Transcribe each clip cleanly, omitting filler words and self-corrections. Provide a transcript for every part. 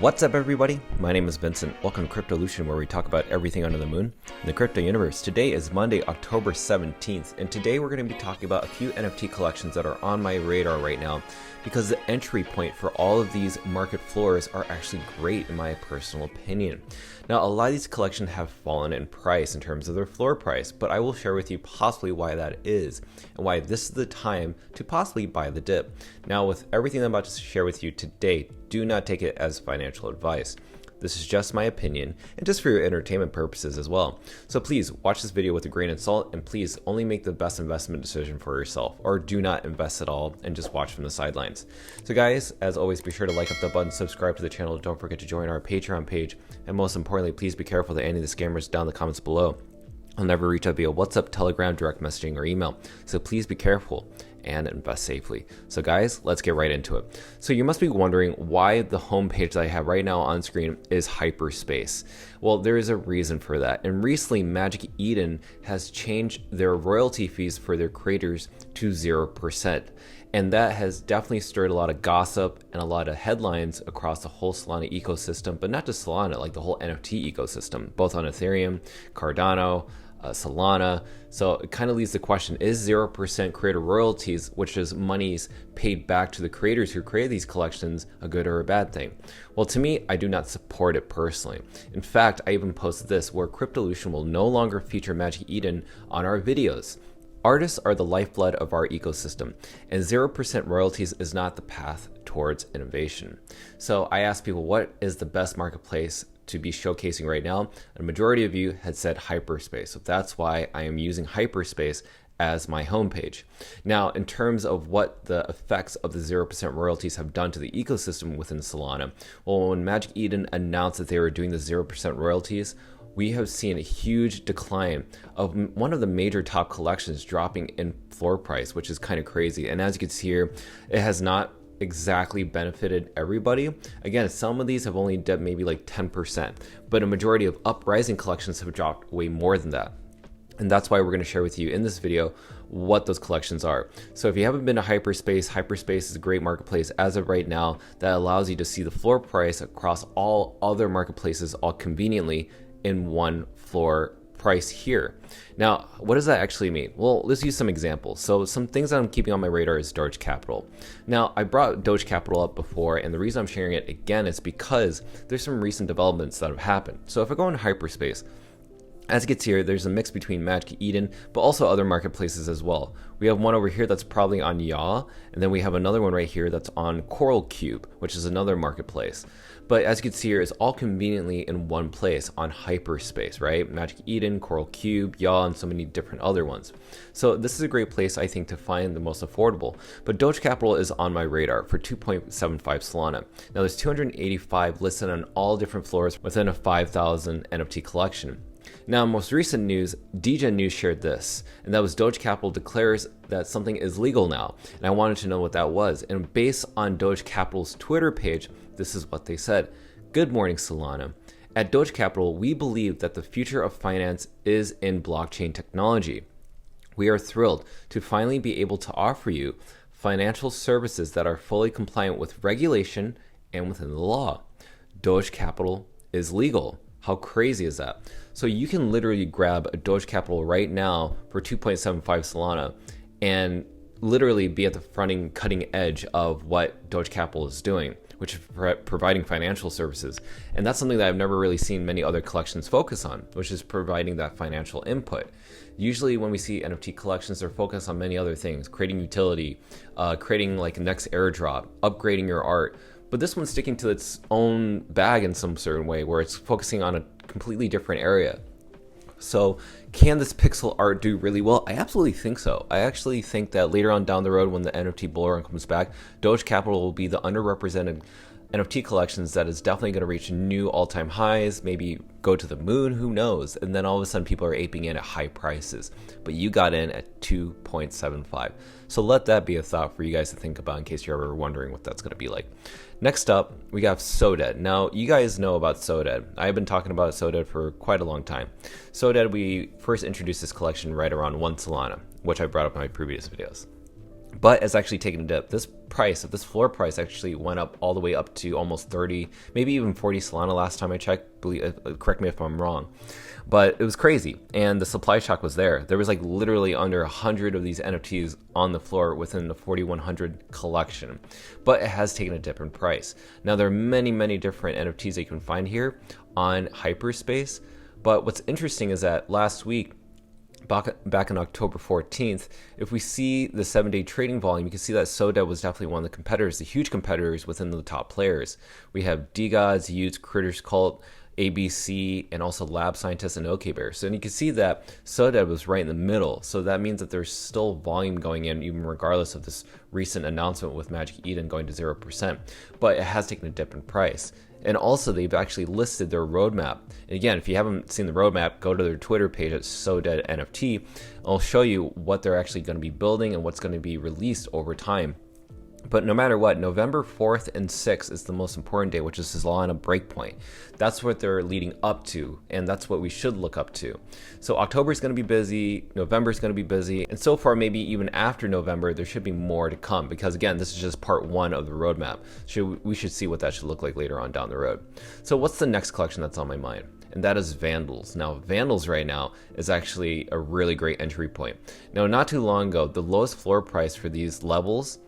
What's up, everybody? My name is Vincent. Welcome to Cryptolution, where we talk about everything under the moon in the crypto universe. Today is Monday, October 17th, and today we're going to be talking about a few NFT collections that are on my radar right now because the entry point for all of these market floors are actually great in my personal opinion. Now, a lot of these collections have fallen in price in terms of their floor price, but I will share with you possibly why that is and why this is the time to possibly buy the dip. Now, with everything I'm about to share with you today, do not take it as financial advice. This is just my opinion and just for your entertainment purposes as well. So please watch this video with a grain of salt, and please only make the best investment decision for yourself, or do not invest at all and just watch from the sidelines. So guys, as always, be sure to like up the button, subscribe to the channel, don't forget to join our Patreon page, and most importantly, please be careful to any of the scammers down in the comments below. I'll never reach out via WhatsApp, Telegram, direct messaging, or email, so please be careful and invest safely. So guys, let's get right into it. So you must be wondering why the homepage that I have right now on screen is Hyperspace. Well, there is a reason for that. And recently, Magic Eden has changed their royalty fees for their creators to 0%. And that has definitely stirred a lot of gossip and a lot of headlines across the whole Solana ecosystem, but not just Solana, like the whole NFT ecosystem, both on Ethereum, Cardano, Solana. So it kind of leaves the question, is 0% creator royalties, which is monies paid back to the creators who create these collections, a good or a bad thing? Well, to me, I do not support it personally. In fact, I even posted this where Cryptolution will no longer feature Magic Eden on our videos. Artists are the lifeblood of our ecosystem, and 0% royalties is not the path towards innovation. So I asked people, what is the best marketplace to be showcasing right now? A majority of you had said Hyperspace. So that's why I am using Hyperspace as my homepage. Now, in terms of what the effects of the 0% royalties have done to the ecosystem within Solana, well, when Magic Eden announced that they were doing the 0% royalties, we have seen a huge decline of one of the major top collections dropping in floor price, which is kind of crazy. And as you can see here, it has not exactly benefited everybody. Again, some of these have only dipped maybe like 10%, but a majority of uprising collections have dropped way more than that. And that's why we're going to share with you in this video what those collections are. So if you haven't been to Hyperspace, Hyperspace is a great marketplace as of right now that allows you to see the floor price across all other marketplaces all conveniently in one floor price here. Now, what does that actually mean? Well, let's use some examples. So some things that I'm keeping on my radar is Doge Capital. Now, I brought Doge Capital up before, and the reason I'm sharing it again is because there's some recent developments that have happened. So if I go into Hyperspace, as it gets here, there's a mix between Magic Eden, but also other marketplaces as well. We have one over here that's probably on Yaw, and then we have another one right here that's on Coral Cube, which is another marketplace. But as you can see here, it's all conveniently in one place on Hyperspace, right? Magic Eden, Coral Cube, Yaw, and so many different other ones. So this is a great place, I think, to find the most affordable. But Doge Capital is on my radar for 2.75 Solana. Now there's 285 listed on all different floors within a 5,000 NFT collection. Now, most recent news, DJ News shared this, and that was Doge Capital declares that something is legal now, and I wanted to know what that was. And based on Doge Capital's Twitter page, this is what they said. Good morning, Solana. At Doge Capital, we believe that the future of finance is in blockchain technology. We are thrilled to finally be able to offer you financial services that are fully compliant with regulation and within the law. Doge Capital is legal. How crazy is that? So you can literally grab a Doge Capital right now for 2.75 Solana and literally be at the cutting edge of what Doge Capital is doing, which is providing financial services. And that's something that I've never really seen many other collections focus on, which is providing that financial input. Usually when we see NFT collections, they're focused on many other things, creating utility, creating like a next airdrop, upgrading your art. But this one's sticking to its own bag in some certain way where it's focusing on a completely different area. So can this pixel art do really well? I absolutely think so. I actually think that later on down the road when the NFT bull run comes back, Doge Capital will be the underrepresented NFT collections that is definitely going to reach new all-time highs, maybe go to the moon, who knows? And then all of a sudden people are aping in at high prices. But you got in at 2.75. So let that be a thought for you guys to think about in case you're ever wondering what that's going to be like. Next up, we got SoDead. Now, you guys know about SoDead. I've been talking about SoDead for quite a long time. SoDead, we first introduced this collection right around 1 Solana, which I brought up in my previous videos. but it's actually taken a dip. This floor price actually went up all the way up to almost 30, maybe even 40 Solana last time I checked. Correct me if I'm wrong, but it was crazy. And the supply shock was there. There was like literally under 100 of these NFTs on the floor within the 4,100 collection, but it has taken a dip in price. Now there are many different NFTs that you can find here on Hyperspace, but what's interesting is that last week, back on October 14th, if we see the 7-day trading volume, you can see that Soda was definitely one of the competitors, the huge competitors within the top players. We have DGods, Utes, Critters Cult, ABC, and also Lab Scientists and OKBear. So and you can see that Soda was right in the middle. So that means that there's still volume going in, even regardless of this recent announcement with Magic Eden going to 0%. But it has taken a dip in price. And also, they've actually listed their roadmap. And again, if you haven't seen the roadmap, go to their Twitter page at SoDeadNFT. I'll show you what they're actually going to be building and what's going to be released over time. But no matter what, November 4th and 6th is the most important day, which is Solana breakpoint. That's what they're leading up to, and that's what we should look up to. So October is going to be busy, November is going to be busy, and so far maybe even after November, there should be more to come, because again, this is just part one of the roadmap. So we should see what that should look like later on down the road. So what's the next collection that's on my mind? And that is Vandals. Now, Vandals right now is actually a really great entry point. Now, not too long ago, the lowest floor price for these levels,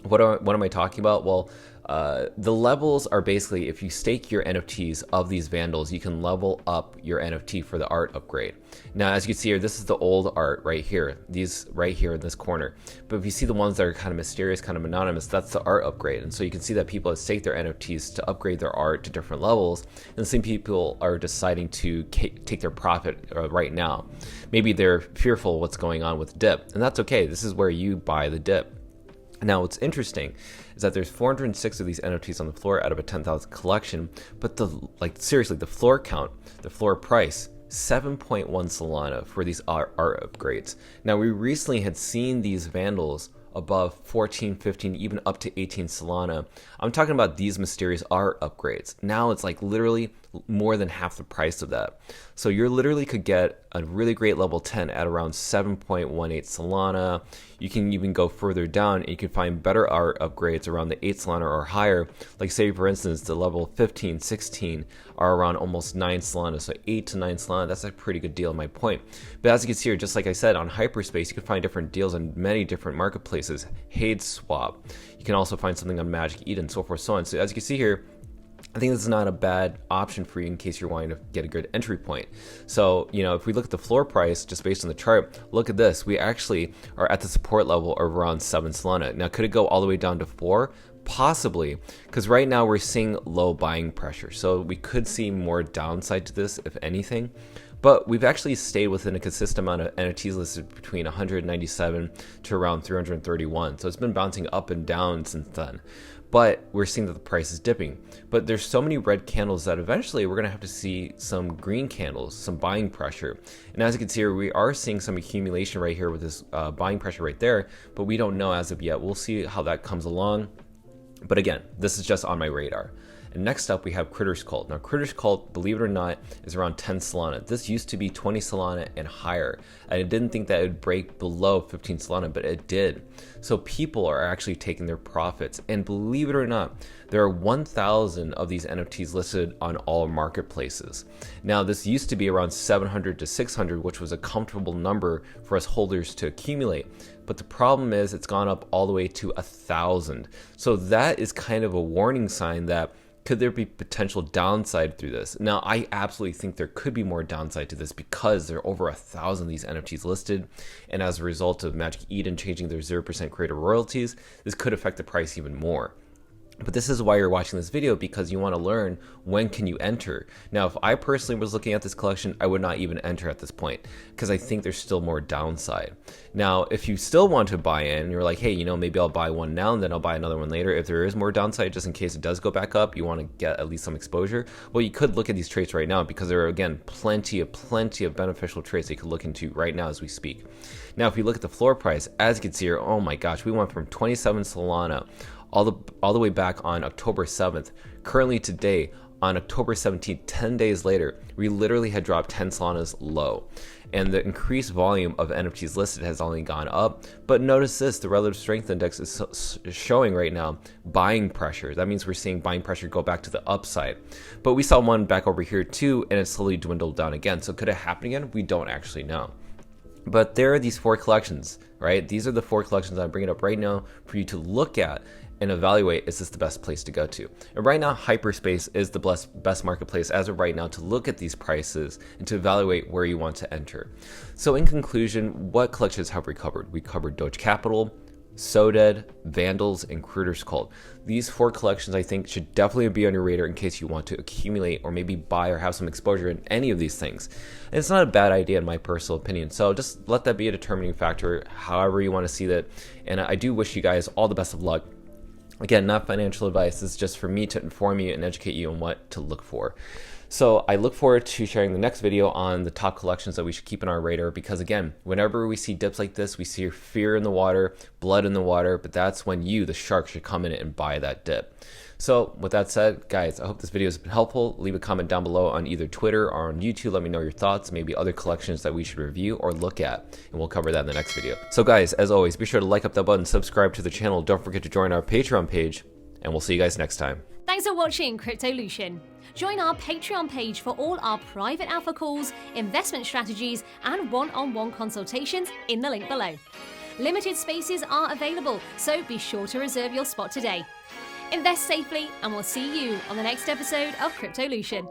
what am I talking about? Well, the levels are basically if you stake your NFTs of these Vandals, you can level up your NFT for the art upgrade. Now, as you can see here, this is the old art right here, these right here in this corner. But if you see the ones that are kind of mysterious, kind of anonymous, that's the art upgrade. And so you can see that people have staked their NFTs to upgrade their art to different levels. And some people are deciding to take their profit right now. Maybe they're fearful of what's going on with dip, and that's okay. This is where you buy the dip. Now, what's interesting is that there's 406 of these NFTs on the floor out of a 10,000 collection, but seriously, the floor count, the floor price, 7.1 Solana for these art upgrades. Now, we recently had seen these Vandals above 14, 15, even up to 18 Solana. I'm talking about these mysterious art upgrades. Now it's like literally more than half the price of that. So you literally could get a really great level 10 at around 7.18 Solana. You can even go further down and you can find better art upgrades around the 8 Solana or higher. Like say for instance, the level 15, 16 are around almost 9 Solana. So 8 to 9 Solana, that's a pretty good deal, my point. But as you can see here, just like I said, on Hyperspace, you can find different deals on many different marketplaces. Hades Swap. You can also find something on Magic Eden, so forth, so on. So as you can see here, I think this is not a bad option for you in case you're wanting to get a good entry point. So, if we look at the floor price, just based on the chart, look at this. We actually are at the support level of around 7 Solana. Now, could it go all the way down to 4? Possibly, because right now we're seeing low buying pressure. So we could see more downside to this, if anything. But we've actually stayed within a consistent amount of NFTs listed between 197 to around 331. So it's been bouncing up and down since then. But we're seeing that the price is dipping. But there's so many red candles that eventually we're going to have to see some green candles, some buying pressure. And as you can see here, we are seeing some accumulation right here with this buying pressure right there. But we don't know as of yet. We'll see how that comes along. But again, this is just on my radar. And next up, we have Critters Cult. Now, Critters Cult, believe it or not, is around 10 Solana. This used to be 20 Solana and higher. I didn't think that it would break below 15 Solana, but it did. So people are actually taking their profits. And believe it or not, there are 1,000 of these NFTs listed on all marketplaces. Now, this used to be around 700 to 600, which was a comfortable number for us holders to accumulate. But the problem is it's gone up all the way to 1,000. So that is kind of a warning sign that could there be potential downside through this? Now, I absolutely think there could be more downside to this because there are over 1,000 of these NFTs listed. And as a result of Magic Eden changing their 0% creator royalties, this could affect the price even more. But this is why you're watching this video, because you want to learn when can you enter. Now, if I personally was looking at this collection, I would not even enter at this point because I think there's still more downside. Now, if you still want to buy in, you're like, hey, maybe I'll buy one now and then I'll buy another one later. If there is more downside, just in case it does go back up, you want to get at least some exposure. Well, you could look at these traits right now because there are, again, plenty of beneficial traits that you could look into right now as we speak. Now, if you look at the floor price, as you can see here, oh my gosh, we went from 27 Solana all the way back on October 7th. Currently today, on October 17th, 10 days later, we literally had dropped 10 Solanas low. And the increased volume of NFTs listed has only gone up. But notice this, the relative strength index is showing right now buying pressure. That means we're seeing buying pressure go back to the upside. But we saw one back over here too, and it slowly dwindled down again. So could it happen again? We don't actually know. But there are these 4 collections, right? These are the 4 collections I'm bringing up right now for you to look at and evaluate, is this the best place to go to? And right now, Hyperspace is the best marketplace as of right now to look at these prices and to evaluate where you want to enter. So in conclusion, what collections have we covered? We covered Doge Capital, SoDead, Vandals, and Critters Cult. These 4 collections I think should definitely be on your radar in case you want to accumulate or maybe buy or have some exposure in any of these things. And it's not a bad idea in my personal opinion. So just let that be a determining factor, however you want to see that. And I do wish you guys all the best of luck. Again, not financial advice. This is just for me to inform you and educate you on what to look for. So I look forward to sharing the next video on the top collections that we should keep in our radar, because again, whenever we see dips like this, we see fear in the water, blood in the water, but that's when you, the shark, should come in and buy that dip. So with that said, guys, I hope this video has been helpful. Leave a comment down below on either Twitter or on YouTube. Let me know your thoughts, maybe other collections that we should review or look at, and we'll cover that in the next video. So guys, as always, be sure to like up that button, subscribe to the channel. Don't forget to join our Patreon page, and we'll see you guys next time. Thanks for watching Cryptolution. Join our Patreon page for all our private alpha calls, investment strategies, and one-on-one consultations in the link below. Limited spaces are available, so be sure to reserve your spot today. Invest safely, and we'll see you on the next episode of Cryptolution.